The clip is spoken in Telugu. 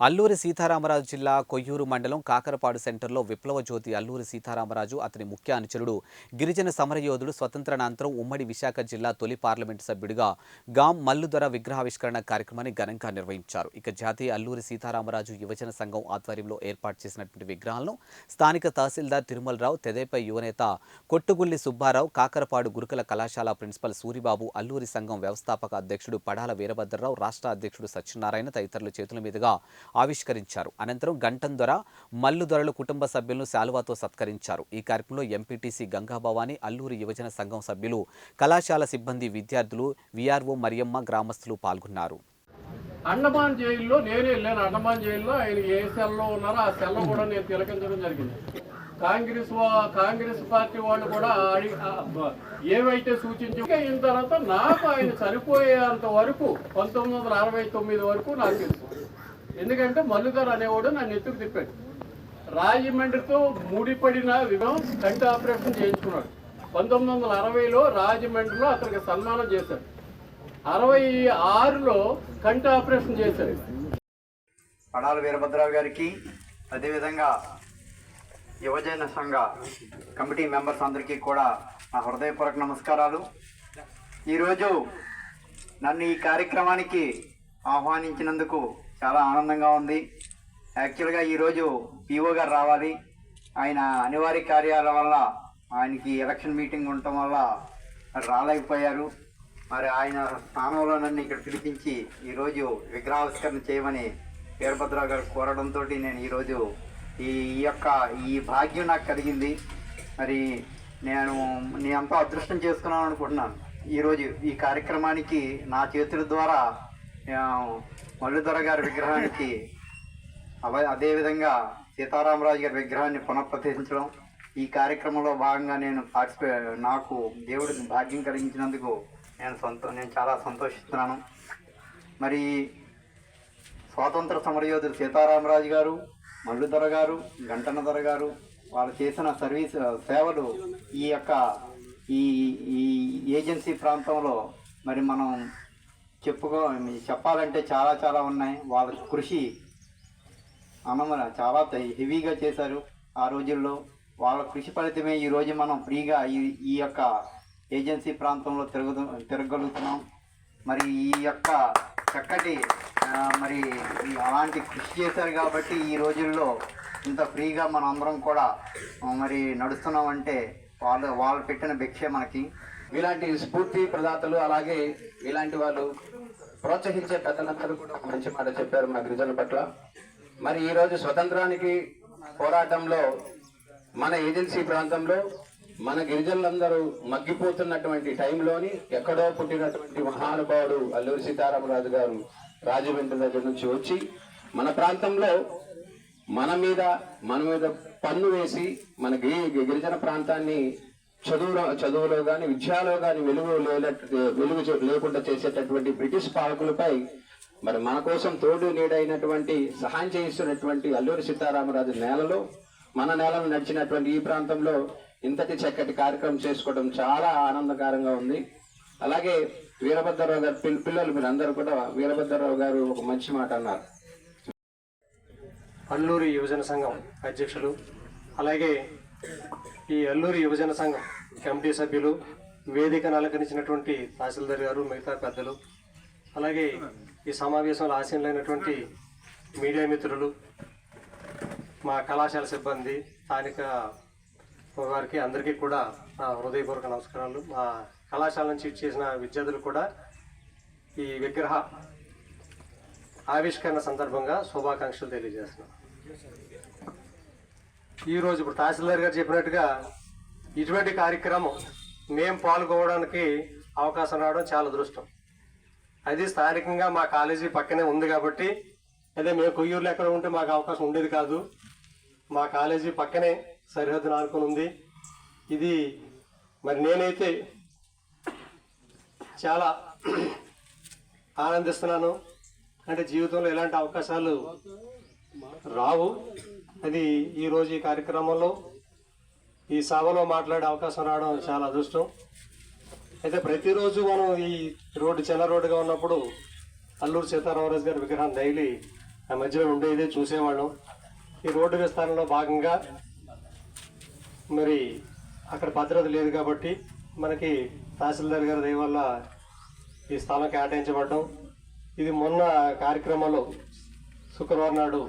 అల్లూరి సీతారామరాజు జిల్లా కొయ్యూరు మండలం కాకరపాడు సెంటర్లో విప్లవ జ్యోతి అల్లూరి సీతారామరాజు అతని ముఖ్య అనుచరుడు గిరిజన సమరయోధుడు స్వతంత్రానంతరం ఉమ్మడి విశాఖ జిల్లా తొలి పార్లమెంటు సభ్యుడిగా గాం మల్లుదొర విగ్రహావిష్కరణ కార్యక్రమాన్ని ఘనంగా నిర్వహించారు. ఇక జాతీయ అల్లూరి సీతారామరాజు యువజన సంఘం ఆధ్వర్యంలో ఏర్పాటు చేసినటువంటి విగ్రహాలను స్థానిక తహసీల్దార్ తిరుమలరావు, తెదేపై యువనేత కొట్టుగుల్లి సుబ్బారావు, కాకరపాడు గురుకుల కళాశాల ప్రిన్సిపల్ సూరిబాబు, అల్లూరి సంఘం వ్యవస్థాపక అధ్యక్షుడు పడాల వీరభద్రరావు, రాష్ట్ర అధ్యక్షుడు సత్యనారాయణ తదితరుల చేతుల మీదుగా ఆవిష్కరించారు. అనంతరం గంటం దొర, మల్లుదొరలు కుటుంబ సభ్యులను శాలువాతో సత్కరించారు. ఈ కార్యక్రమంలో ఎంపీటీసీ గంగాభవాని, అల్లూరి యువజన సంఘం సభ్యులు, కళాశాల సిబ్బంది, విద్యార్థులు, విఆర్ఓ మరియమ్మ, గ్రామస్తులు పాల్గొన్నారు. అండమాన్ జైల్లో నేను వెళ్ళాను. అండమాన్ జైల్లో ఆయన ఏ సెల్లో ఉన్నారో ఆ సెల్లో కూడా నేను తిలకించడం జరిగింది. కాంగ్రెస్ పార్టీ వాళ్ళు కూడా ఏవైతే సూచించి అయిన తర్వాత నాకు ఆయన చనిపోయేంత వరకు 1969 వరకు నాకు తెలుసు. ఎందుకంటే మల్లుదొర అనేవాడు నన్ను ఎత్తుకు తిప్పాడు. రాజమండ్రితో ముడిపడిన విధానం కంటి ఆపరేషన్ చేయించుకున్నాడు. 1960లో రాజమండ్రిలో అతనికి సన్మానం చేశాడు. 66లో కంటి ఆపరేషన్ చేశాడు. పడాల వీరభద్రరావు గారికి, అదేవిధంగా యువజన సంఘ కమిటీ మెంబర్స్ అందరికీ కూడా నా హృదయపూర్వక నమస్కారాలు. ఈరోజు నన్ను ఈ కార్యక్రమానికి ఆహ్వానించినందుకు చాలా ఆనందంగా ఉంది. యాక్చువల్గా ఈరోజు పిఓ గారు రావాలి, ఆయన అనివార్య కార్యాల వల్ల ఆయనకి ఎలక్షన్ మీటింగ్ ఉండటం వల్ల రాలేకపోయారు. మరి ఆయన స్థానంలో నన్ను ఇక్కడ పిలిపించి ఈరోజు విగ్రహావిష్కరణ చేయమని వీరభద్రరావు గారు కోరడంతో నేను ఈరోజు ఈ భాగ్యం నాకు కలిగింది. మరి నేను ఎంతో అదృష్టం చేసుకున్నాను అనుకుంటున్నాను. ఈరోజు ఈ కార్యక్రమానికి నా చేతుల ద్వారా మల్లుదొర గారి విగ్రహానికి, అదేవిధంగా సీతారామరాజు గారి విగ్రహాన్ని పునఃప్రతిష్ఠించడం, ఈ కార్యక్రమంలో భాగంగా నేను నాకు దేవుడి భాగ్యం కలిగించినందుకు నేను చాలా సంతోషిస్తున్నాను. మరి స్వాతంత్ర సమరయోధులు సీతారామరాజు గారు, మల్లుదొర గారు, గంటన దొర గారు వాళ్ళు చేసిన సేవలు ఈ ఏజెన్సీ ప్రాంతంలో మరి మనం చెప్పాలంటే చాలా ఉన్నాయి. వాళ్ళ కృషి చాలా హెవీగా చేశారు ఆ రోజుల్లో. వాళ్ళ కృషి ఫలితమే ఈరోజు మనం ఫ్రీగా ఈ ఏజెన్సీ ప్రాంతంలో తిరగలుగుతున్నాం. మరి చక్కటి మరి అలాంటి కృషి చేశారు కాబట్టి ఈ రోజుల్లో ఇంత ఫ్రీగా మనం అందరం కూడా మరి నడుస్తున్నామంటే వాళ్ళు పెట్టిన భిక్ష మనకి. ఇలాంటి స్ఫూర్తి ప్రదాతలు, అలాగే ఇలాంటి వాళ్ళు ప్రోత్సహించే పెద్దలందరూ కూడా మంచి మాట చెప్పారు మా గిరిజనుల పట్ల. మరి ఈరోజు స్వతంత్రానికి పోరాటంలో మన ఏజెన్సీ ప్రాంతంలో మన గిరిజనులందరూ మగ్గిపోతున్నటువంటి టైంలోని ఎక్కడో పుట్టినటువంటి మహానుభావుడు అల్లూరి సీతారామరాజు గారు రాజమండ్రి దగ్గర నుంచి వచ్చి మన ప్రాంతంలో మన మీద పన్ను వేసి మన గిరిజన ప్రాంతాన్ని చదువులో కానీ విద్యలో కానీ వెలుగు లేకుండా చేసేటటువంటి బ్రిటిష్ పాలకులపై మరి మన కోసం తోడు నీడైనటువంటి సహాయం చేయిస్తున్నటువంటి అల్లూరి సీతారామరాజు నేలలో, మన నేలను నడిచినటువంటి ఈ ప్రాంతంలో ఇంతటి చక్కటి కార్యక్రమం చేసుకోవడం చాలా ఆనందకరంగా ఉంది. అలాగే వీరభద్రరావు గారు పిల్లలు మీరు అందరూ కూడా వీరభద్రరావు గారు ఒక మంచి మాట అన్నారు. అల్లూరి యువజన సంఘం అధ్యక్షులు, అలాగే ఈ అల్లూరి యువజన సంఘం కమిటీ సభ్యులు, వేదికను అలంకరించినటువంటి తహసీల్దార్ గారు, మిగతా పెద్దలు, అలాగే ఈ సమావేశంలో ఆసీనులైనటువంటి మీడియా మిత్రులు, మా కళాశాల సిబ్బంది, స్థానిక వారికి అందరికీ కూడా నా హృదయపూర్వక నమస్కారాలు. మా కళాశాల నుంచి చేసిన విద్యార్థులు కూడా ఈ విగ్రహ ఆవిష్కరణ సందర్భంగా శుభాకాంక్షలు తెలియజేస్తున్నాం. ఈరోజు ఇప్పుడు తహసీల్దార్ గారు చెప్పినట్టుగా ఇటువంటి కార్యక్రమం మేము పాల్గొనడానికి అవకాశం రావడం చాలా అదృష్టం. అది స్థానికంగా మా కాలేజీ పక్కనే ఉంది కాబట్టి, అదే మేము కొయ్యూరులో ఎక్కడ ఉంటే మాకు అవకాశం ఉండేది కాదు. మా కాలేజీ పక్కనే సరిహద్దును ఆనుకొని ఉంది. ఇది మరి నేనైతే చాలా ఆనందిస్తున్నాను. అంటే జీవితంలో ఎలాంటి అవకాశాలు రావు. అది ఈరోజు ఈ కార్యక్రమంలో ఈ సభలో మాట్లాడే అవకాశం రావడం చాలా అదృష్టం. అయితే ప్రతిరోజు మనం ఈ రోడ్డు చిన్న రోడ్డుగా ఉన్నప్పుడు అల్లూరి సీతారామరాజు గారి విగ్రహాన్ని డైలీ ఆ మధ్యలో ఉండేది చూసేవాళ్ళం. ఈ రోడ్డు విస్తరణలో భాగంగా మరి అక్కడ భద్రత లేదు కాబట్టి మనకి తహసీల్దార్ గారి దయ వల్ల ఈ స్థలం కేటాయించబడ్డం. ఇది మొన్న కార్యక్రమంలో శుక్రవారం నాడు